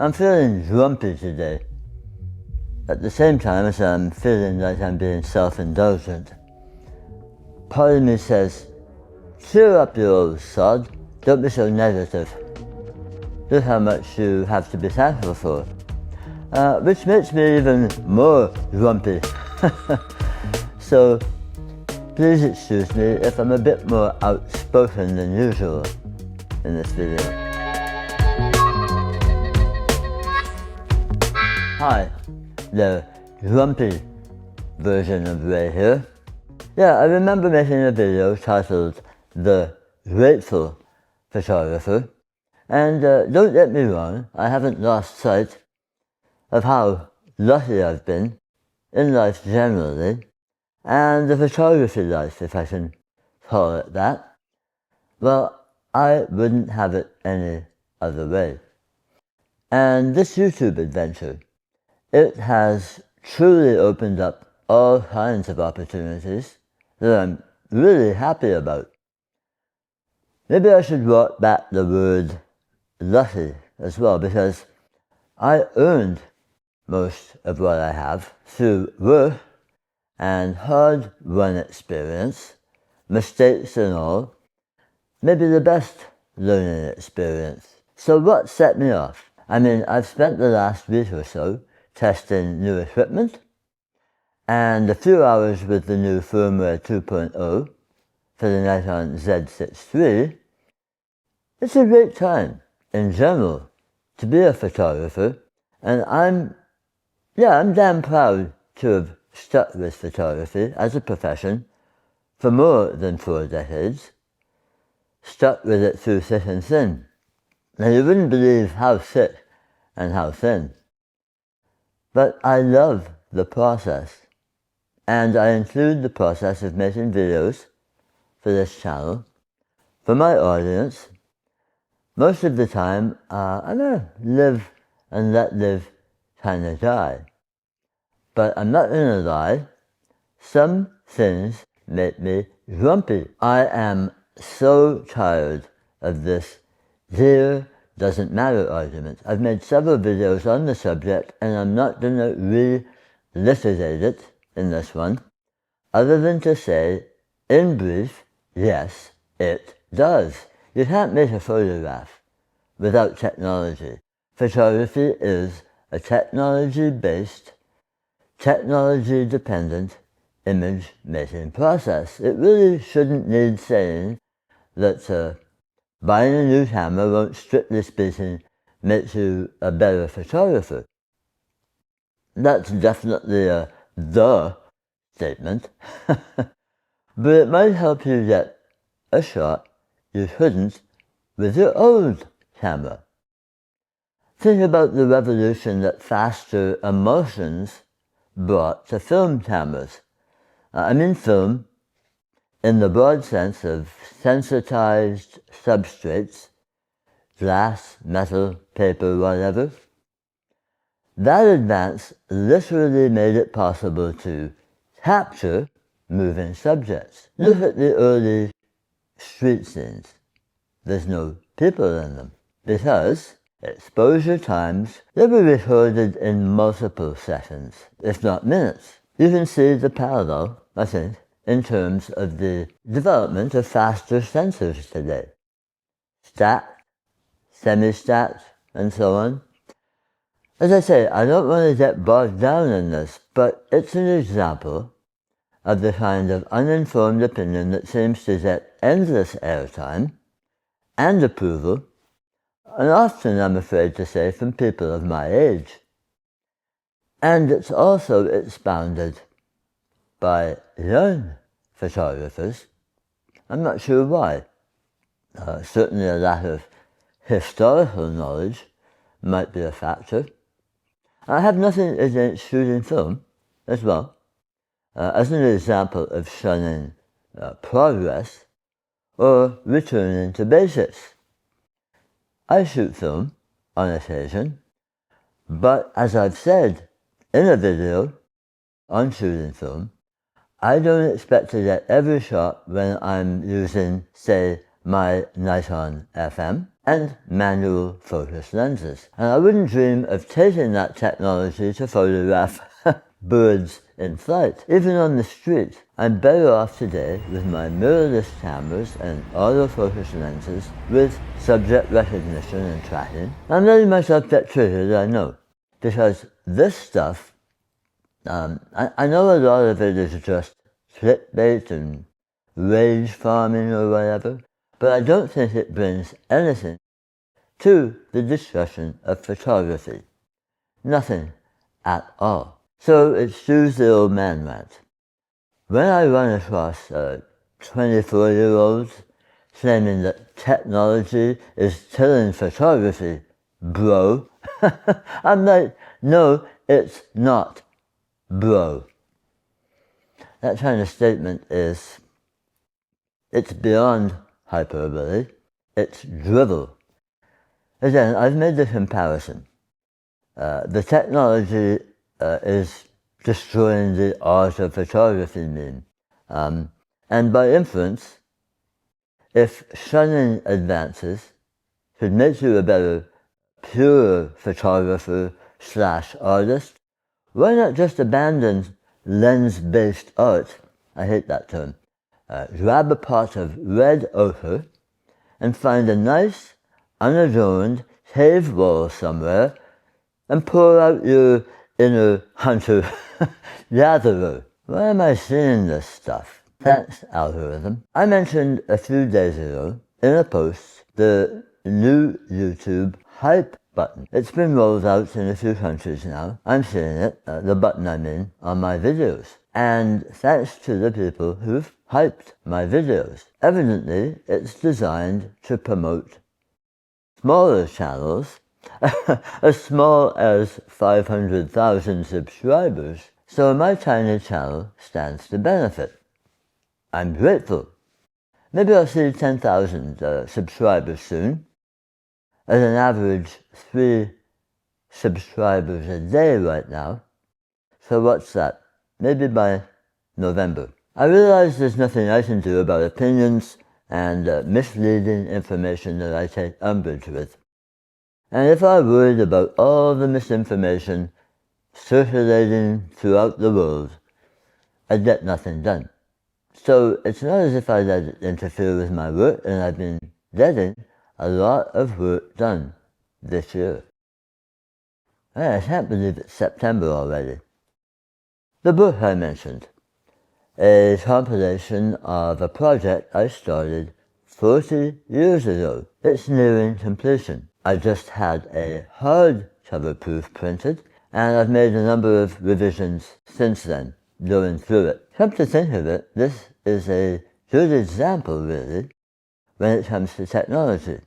I'm feeling grumpy today, at the same time as I'm feeling like I'm being self-indulgent. Part of me says, cheer up, you old sod, don't be so negative. Look how much you have to be thankful for. Which makes me even more grumpy. So, please excuse me if I'm a bit more outspoken than usual in this video. Hi, the grumpy version of Ray here. Yeah, I remember making a video titled The Grateful Photographer, and don't get me wrong, I haven't lost sight of how lucky I've been in life generally, and the photography life, if I can call it that. Well, I wouldn't have it any other way. And this YouTube adventure, it has truly opened up all kinds of opportunities that I'm really happy about. Maybe I should walk back the word lucky as well, because I earned most of what I have through work and hard-won experience, mistakes and all, maybe the best learning experience. So what set me off? I mean, I've spent the last week or so testing new equipment, and a few hours with the new firmware 2.0 for the Nikon Z6 III. It's a great time, in general, to be a photographer, and I'm damn proud to have stuck with photography as a profession for more than 4 decades, stuck with it through thick and thin. Now, you wouldn't believe how thick and how thin, but I love the process, and I include the process of making videos for this channel for my audience. Most of the time, I'm a live and let live kind of guy. But I'm not going to lie, some things make me grumpy. I am so tired of this gear doesn't matter argument. I've made several videos on the subject, and I'm not going to re-litigate it in this one, other than to say, in brief, yes, it does. You can't make a photograph without technology. Photography is a technology-based, technology-dependent image-making process. It really shouldn't need saying that buying a new camera won't, strictly speaking, make you a better photographer. That's definitely a the statement, but it might help you get a shot you couldn't with your old camera. Think about the revolution that faster emulsions brought to film cameras. I mean film in the broad sense of sensitized substrates, glass, metal, paper, whatever. That advance literally made it possible to capture moving subjects. Look at the early street scenes. There's no people in them, because exposure times, they were recorded in multiple seconds, if not minutes. You can see the parallel, I think, in terms of the development of faster sensors today. Stacked, semi-stacked, and so on. As I say, I don't want to get bogged down in this, but it's an example of the kind of uninformed opinion that seems to get endless airtime and approval, and often, I'm afraid to say, from people of my age. And it's also expounded by young photographers. I'm not sure why. Certainly a lack of historical knowledge might be a factor. I have nothing against shooting film as well, as an example of shunning progress or returning to basics. I shoot film on occasion, but as I've said in a video on shooting film, I don't expect to get every shot when I'm using, say, my Nikon FM. and manual focus lenses. And I wouldn't dream of taking that technology to photograph birds in flight. Even on the street, I'm better off today with my mirrorless cameras and autofocus lenses with subject recognition and tracking. I'm letting myself get triggered, I know, because this stuff, I know a lot of it is just clickbait and rage farming or whatever, but I don't think it brings anything to the discussion of photography. Nothing at all. So excuse the old man rant. When I run across 24-year-olds claiming that technology is killing photography, bro, I'm like, no, it's not, bro. That kind of statement it's beyond hyperbole, it's drivel. Again, I've made the comparison. The technology is destroying the art of photography meme. And by inference, if shunning advances could make you a better, purer photographer / artist, why not just abandon lens-based art? I hate that term. Grab a pot of red ochre and find a nice, unadorned cave wall somewhere and pour out your inner hunter-gatherer. Why am I seeing this stuff? Thanks, algorithm. I mentioned a few days ago in a post the new YouTube hype button. It's been rolled out in a few countries now. I'm seeing it, the button I mean, on my videos. And thanks to the people who've hyped my videos. Evidently, it's designed to promote smaller channels, as small as 500,000 subscribers, so my tiny channel stands to benefit. I'm grateful. Maybe I'll see 10,000 subscribers soon. At an average 3 subscribers a day right now. So what's that? Maybe by November. I realize there's nothing I can do about opinions and misleading information that I take umbrage with. And if I worried about all the misinformation circulating throughout the world, I'd get nothing done. So it's not as if I let it interfere with my work, and I've been getting a lot of work done this year. I can't believe it's September already. The book I mentioned, a compilation of a project I started 40 years ago. It's nearing completion. I just had a hardcover proof printed, and I've made a number of revisions since then, going through it. Come to think of it, this is a good example, really, when it comes to technology.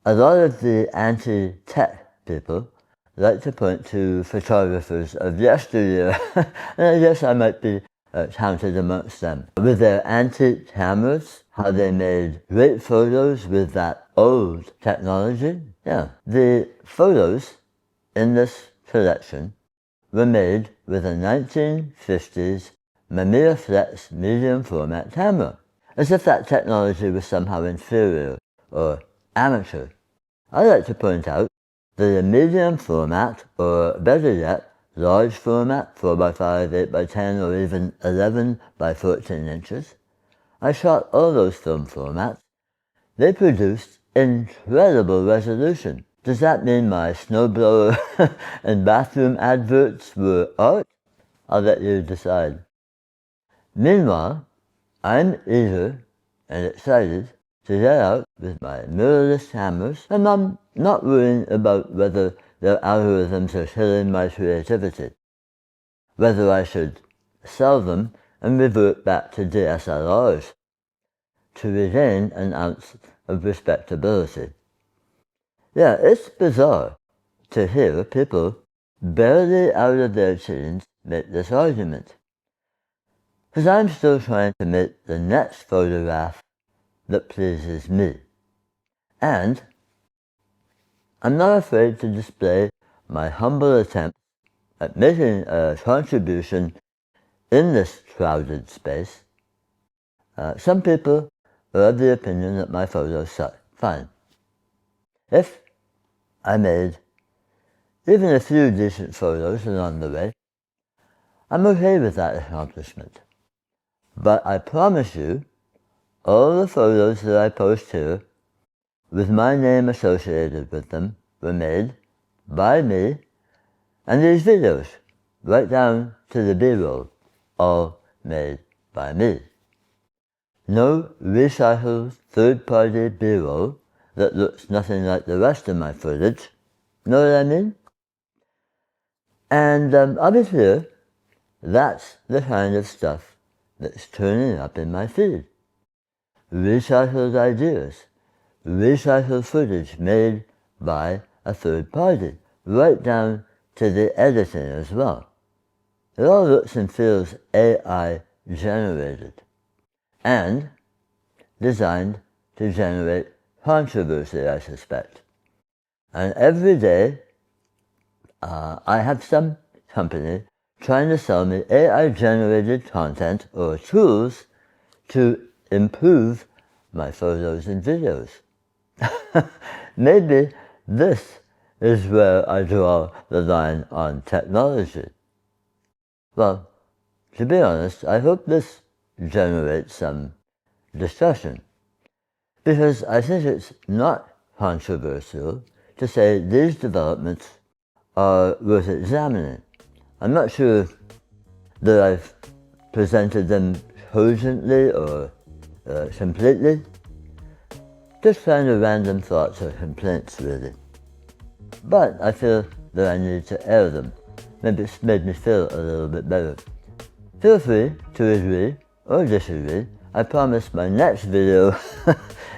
A lot of the anti-tech people like to point to photographers of yesteryear, and I guess I might be counted amongst them. With their antique cameras, how they made great photos with that old technology. Yeah, the photos in this collection were made with a 1950s Mamiya Flex medium format camera, as if that technology was somehow inferior or amateur. I like to point out that a medium format, or better yet, large format, 4x5, 8x10, or even 11 by 14 inches. I shot all those film formats. They produced incredible resolution. Does that mean my snowblower and bathroom adverts were art? I'll let you decide. Meanwhile, I'm eager and excited to get out with my mirrorless cameras, and I'm not worrying about whether their algorithms are killing my creativity, whether I should sell them and revert back to DSLRs to regain an ounce of respectability. Yeah, it's bizarre to hear people barely out of their teens make this argument, because I'm still trying to make the next photograph that pleases me. And I'm not afraid to display my humble attempt at making a contribution in this crowded space. Some people are of the opinion that my photos suck. Fine. If I made even a few decent photos along the way, I'm okay with that accomplishment. But I promise you, all the photos that I post here, with my name associated with them, were made by me, and these videos, right down to the B-roll, all made by me. No recycled third-party B-roll that looks nothing like the rest of my footage. Know what I mean? And obviously, that's the kind of stuff that's turning up in my feed. Recycled ideas, recycled footage made by a third party, right down to the editing as well. It all looks and feels AI generated and designed to generate controversy, I suspect. And every day, I have some company trying to sell me AI-generated content or tools to improve my photos and videos. Maybe this is where I draw the line on technology. Well, to be honest, I hope this generates some discussion, because I think it's not controversial to say these developments are worth examining. I'm not sure that I've presented them cogently or completely. Just kind of random thoughts or complaints, really. But I feel that I need to air them. Maybe it's made me feel a little bit better. Feel free to agree or disagree. I promise my next video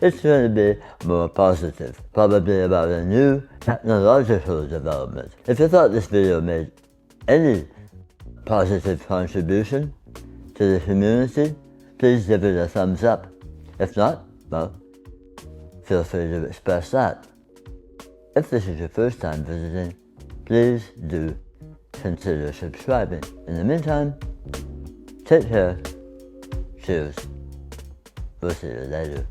it's going to be more positive, probably about a new technological development. If you thought this video made any positive contribution to the community, please give it a thumbs up. If not, well, feel free to express that. If this is your first time visiting, please do consider subscribing. In the meantime, take care. Cheers. We'll see you later.